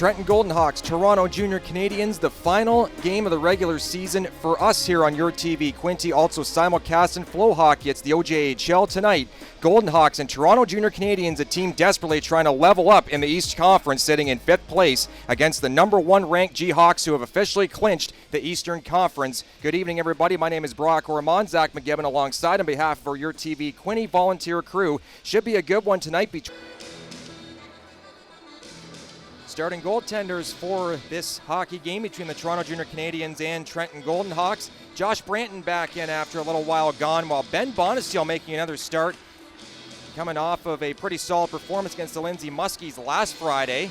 Trenton Golden Hawks, Toronto Junior Canadians, the final game of the regular season for us here on your TV. Quinty also simulcast in Flow Hockey. It's the OJHL tonight. Golden Hawks and Toronto Junior Canadians, a team desperately trying to level up in the East Conference, sitting in 5th place against the number 1 ranked G-Hawks, who have officially clinched the Eastern Conference. Good evening, everybody. My name is Brock Ormond. Zach McGibbon alongside on behalf of our Your TV Quinty volunteer crew. Should be a good one tonight. Starting goaltenders for this hockey game between the Toronto Junior Canadians and Trenton Golden Hawks. Josh Branton back in after a little while gone, while Ben Bonesteel making another start, coming off of a pretty solid performance against the Lindsay Muskies last Friday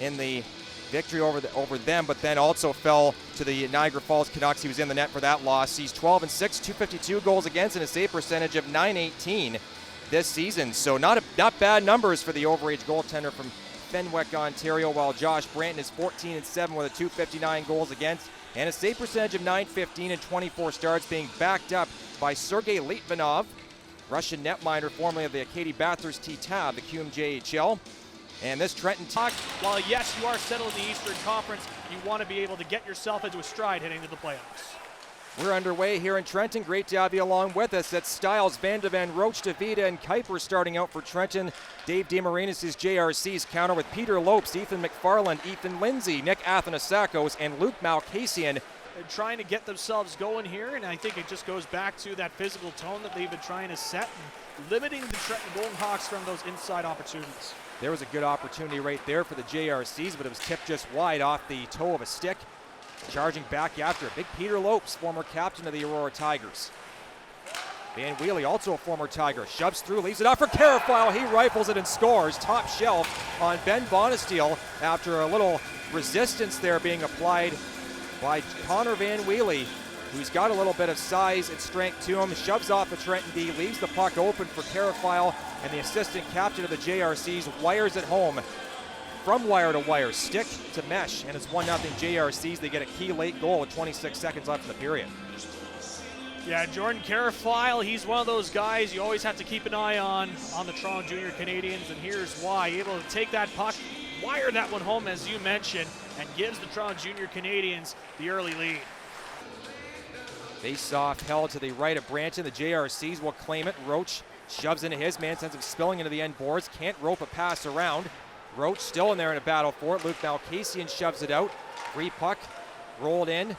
in the victory over them, but then also fell to the Niagara Falls Canucks. He was in the net for that loss. He's 12-6, 252 goals against, and a save percentage of .918 this season. So not bad numbers for the overage goaltender from Fenwick, Ontario, while Josh Branton is 14-7 with a 259 goals against and a save percentage of .915 and 24 starts, being backed up by Sergei Litvinov, Russian netminder formerly of the Acadie Bathurst T-Tab, the QMJHL. And this Trenton talk, while yes, you are settled in the Eastern Conference, you want to be able to get yourself into a stride heading to the playoffs. We're underway here in Trenton. Great to have you along with us. It's Stiles, Vandeven, Roach, DeVita, and Kuiper starting out for Trenton. Dave DeMarinis' JRC's counter with Peter Lopes, Ethan McFarland, Ethan Lindsay, Nick Athanasakos, and Luke Malkasian. They're trying to get themselves going here, and I think it just goes back to that physical tone that they've been trying to set and limiting the Trenton Golden Hawks from those inside opportunities. There was a good opportunity right there for the JRCs, but it was tipped just wide off the toe of a stick. Charging back after it, big Peter Lopes, former captain of the Aurora Tigers. Van Wheely, also a former Tiger, shoves through, leaves it out for Carafile. He rifles it and scores. Top shelf on Ben Bonesteel after a little resistance there being applied by Connor Van Wheely, who's got a little bit of size and strength to him. Shoves off the Trenton D, leaves the puck open for Carafile, and the assistant captain of the JRCs wires it home. From wire to wire, stick to mesh, and it's 1-0 JRCs. They get a key late goal with 26 seconds left in the period. Yeah, Jordan Carafile, he's one of those guys you always have to keep an eye on the Toronto Junior Canadians, and here's why. Able to take that puck, wire that one home, as you mentioned, and gives the Toronto Junior Canadians the early lead. Face-off held to the right of Branton. The JRCs will claim it. Roach shoves into his man, sends him spilling into the end boards. Can't rope a pass around. Roach still in there in a battle for it. Luke Malkasian shoves it out. Free puck rolled in.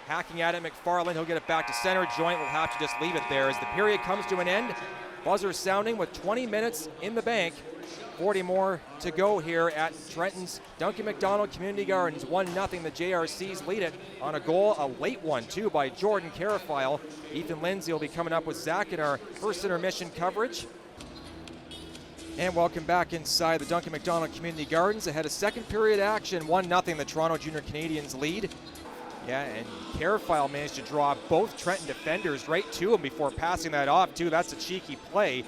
Hacking at it, McFarland. He'll get it back to center. Joint will have to just leave it there as the period comes to an end. Buzzer sounding with 20 minutes in the bank. 40 more to go here at Trenton's Duncan McDonald Community Gardens. 1-0. The JRCs lead it on a goal, a late one too, by Jordan Carafile. Ethan Lindsay will be coming up with Zach in our first intermission coverage. And welcome back inside the Duncan McDonald Community Gardens. Ahead of second period action, 1-0, the Toronto Junior Canadians lead. Yeah, and Carafile managed to draw both Trenton defenders right to him before passing that off too. That's a cheeky play.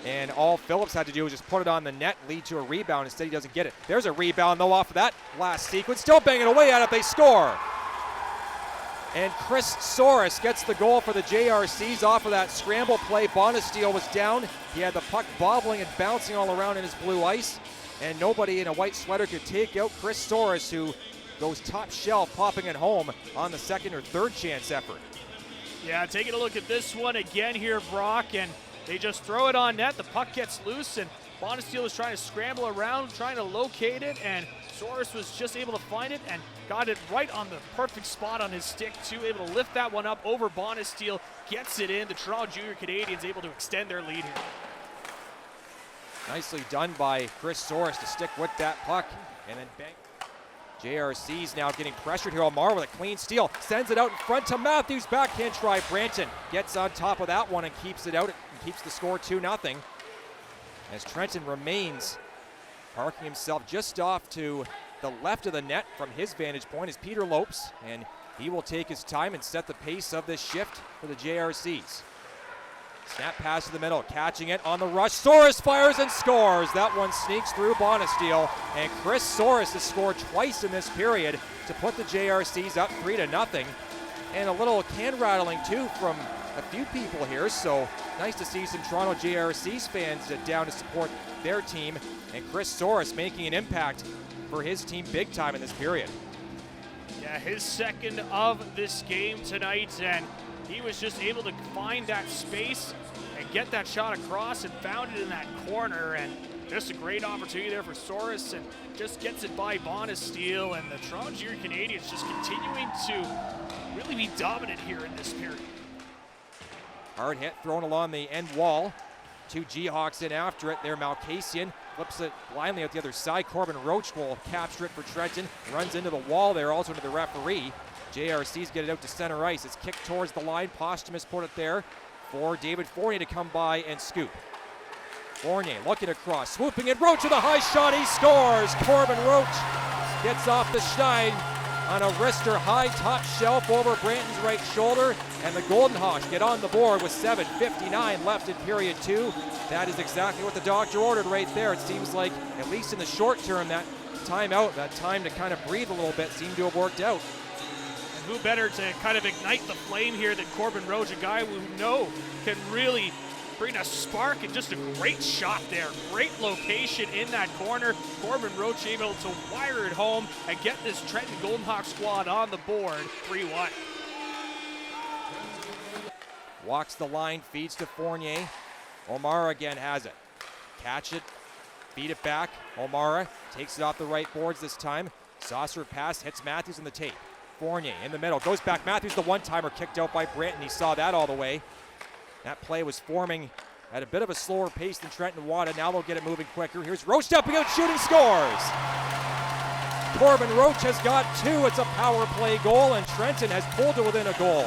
And all Phillips had to do was just put it on the net, lead to a rebound. Instead, he doesn't get it. There's a rebound though off of that last sequence. Still banging away at it, they score. And Chris Soros gets the goal for the JRCs off of that scramble play. Bonesteel was down. He had the puck bobbling and bouncing all around in his blue ice. And nobody in a white sweater could take out Chris Soros, who goes top shelf, popping it home on the second or third chance effort. Yeah, taking a look at this one again here, Brock, and they just throw it on net. The puck gets loose, and Bonesteel was trying to scramble around, trying to locate it, and Soros was just able to find it and got it right on the perfect spot on his stick too, able to lift that one up over Bonesteel, gets it in. The Toronto Junior Canadians able to extend their lead here. Nicely done by Chris Soros to stick with that puck and then bang. JRC's now getting pressured here. Omar with a clean steal, sends it out in front to Matthews. Backhand try. Branton gets on top of that one and keeps it out and keeps the score 2-0. As Trenton remains parking himself just off to the left of the net from his vantage point is Peter Lopes, and he will take his time and set the pace of this shift for the JRCs. Snap pass to the middle, catching it on the rush. Soros fires and scores. That one sneaks through Bonesteel, and Chris Soros has scored twice in this period to put the JRCs up 3-0. And a little can rattling too from a few people here, so nice to see some Toronto JRCs fans down to support their team. And Chris Soros making an impact for his team big time in this period. Yeah, his second of this game tonight, and he was just able to find that space and get that shot across and found it in that corner, and just a great opportunity there for Soros, and just gets it by Bonesteel, and the Toronto Junior Canadiens just continuing to really be dominant here in this period. Hard hit thrown along the end wall. 2 Jayhawks in after it. There, Malkasian flips it blindly out the other side. Corbin Roach will capture it for Trenton. Runs into the wall there, also into the referee. JRC's get it out to center ice. It's kicked towards the line. Posthumous put it there for David Fournier to come by and scoop. Fournier looking across, swooping in. Roach with a high shot. He scores. Corbin Roach gets off the schneid on a wrister high top shelf over Branton's right shoulder, and the Golden Hawks get on the board with 7:59 left in period 2. That is exactly what the doctor ordered right there. It seems like, at least in the short term, that timeout, that time to kind of breathe a little bit, seemed to have worked out. And who better to kind of ignite the flame here than Corbin Roach, a guy we know can really bring a spark, and just a great shot there. Great location in that corner. Corbin Roach able to wire it home and get this Trenton Golden Hawk squad on the board, 3-1. Walks the line, feeds to Fournier. O'Mara again has it. Catch it, feed it back. O'Mara takes it off the right boards this time. Saucer pass, hits Matthews in the tape. Fournier in the middle, goes back. Matthews, the one-timer, kicked out by Branton. He saw that all the way. That play was forming at a bit of a slower pace than Trenton wanted. Now they'll get it moving quicker. Here's Roach stepping out, shooting, scores! Corbin Roach has got 2. It's a power play goal, and Trenton has pulled it within a goal.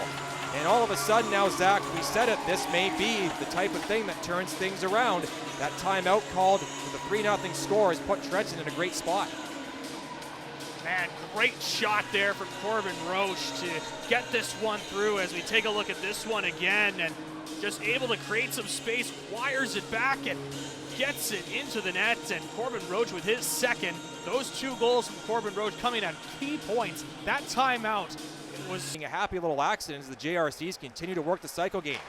And all of a sudden now, Zach, we said it, this may be the type of thing that turns things around. That timeout called for the 3-0 score has put Trenton in a great spot. Man, great shot there from Corbin Roach to get this one through as we take a look at this one again, and just able to create some space, wires it back and gets it into the net, and Corbin Roach with his second. Those 2 goals from Corbin Roach coming at key points. That timeout was a happy little accident as the JRCs continue to work the cycle game.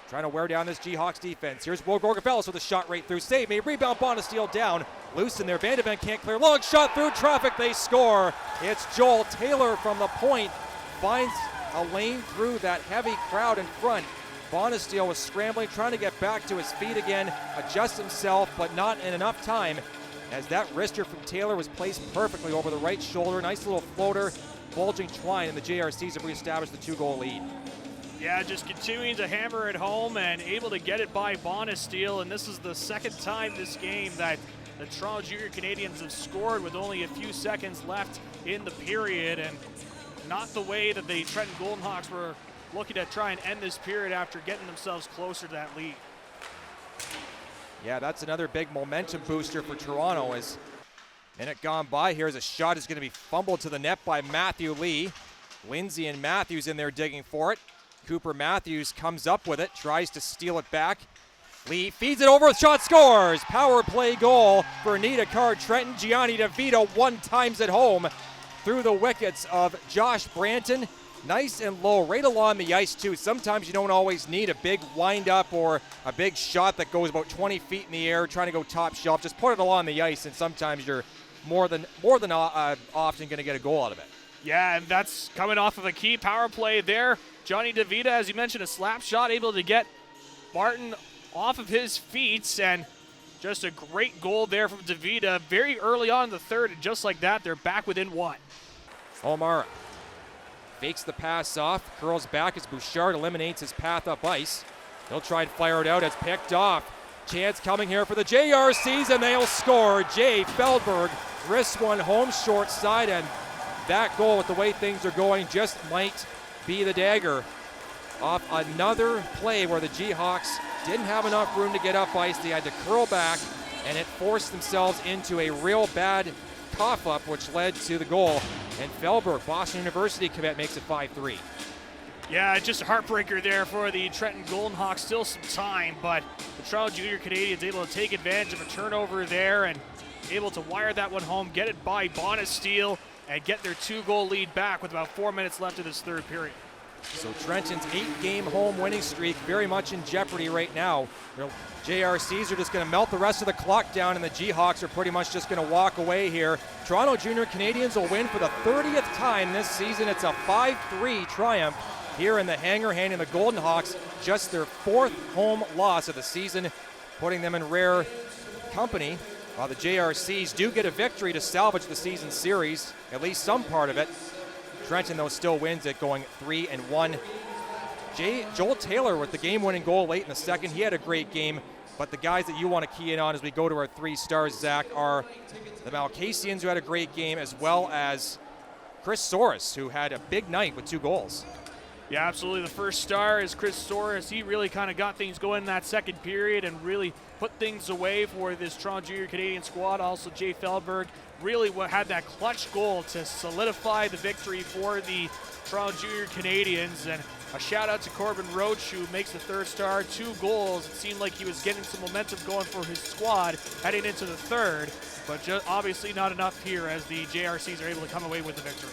Trying to wear down this Jayhawks defense. Here's Will Gorgafellis with a shot right through. Save made, rebound, Bonesteel down. Loose in there, Van de Ven can't clear. Long shot through traffic, they score. It's Joel Taylor from the point. Finds a lane through that heavy crowd in front. Bonesteel was scrambling, trying to get back to his feet again, adjust himself, but not in enough time, as that wrister from Taylor was placed perfectly over the right shoulder. Nice little floater, bulging twine, and the JRCs have reestablished the 2-goal lead. Yeah, just continuing to hammer it home and able to get it by Bonesteel, and this is the second time this game that the Toronto Junior Canadiens have scored with only a few seconds left in the period, and not the way that the Trenton Golden Hawks were looking to try and end this period after getting themselves closer to that lead. Yeah, that's another big momentum booster for Toronto. As minute gone by, here's a shot is going to be fumbled to the net by Matthew Lee. Lindsay and Matthews in there digging for it. Cooper Matthews comes up with it, tries to steal it back. Lee feeds it over, shot, scores! Power play goal for Anita Card Trenton. Gianni DeVito 1 times it home through the wickets of Josh Branton. Nice and low, right along the ice too. Sometimes you don't always need a big wind-up or a big shot that goes about 20 feet in the air trying to go top shelf. Just put it along the ice, and sometimes you're more than often going to get a goal out of it. Yeah, and that's coming off of a key power play there. Johnny DeVita, as you mentioned, a slap shot, able to get Martin off of his feet, and just a great goal there from DeVita very early on in the third, and just like that, they're back within 1. O'Mara fakes the pass off, curls back as Bouchard eliminates his path up ice. He'll try and fire it out as picked off. Chance coming here for the JRCs, and they'll score. Jay Feldberg wrists one home short side, and that goal, with the way things are going, just might be the dagger off another play where the Jayhawks didn't have enough room to get up ice. They had to curl back, and it forced themselves into a real bad cough-up, which led to the goal. And Feldberg, Boston University commit, makes it 5-3. Yeah, just a heartbreaker there for the Trenton Golden Hawks. Still some time, but the Toronto Junior Canadiens able to take advantage of a turnover there and able to wire that one home, get it by Bonesteel, and get their 2-goal lead back with about 4 minutes left in this third period. So Trenton's 8-game home winning streak very much in jeopardy right now. The JRCs are just going to melt the rest of the clock down, and the Jayhawks are pretty much just going to walk away here. Toronto Junior Canadians will win for the 30th time this season. It's a 5-3 triumph here in the hangar, handing the Golden Hawks just their 4th home loss of the season, putting them in rare company. While the JRCs do get a victory to salvage the season series, at least some part of it. Trenton, though, still wins it, going 3-1. Joel Taylor with the game-winning goal late in the second. He had a great game, but the guys that you want to key in on as we go to our 3 stars, Zach, are the Malcasians, who had a great game, as well as Chris Soros, who had a big night with 2 goals. Yeah, absolutely. The first star is Chris Soros. He really kind of got things going in that second period and really put things away for this Toronto Junior Canadian squad. Also, Jay Feldberg really had that clutch goal to solidify the victory for the Toronto Junior Canadians. And a shout out to Corbin Roach, who makes the 3rd star, 2 goals. It seemed like he was getting some momentum going for his squad heading into the 3rd, but obviously not enough here as the JRCs are able to come away with the victory.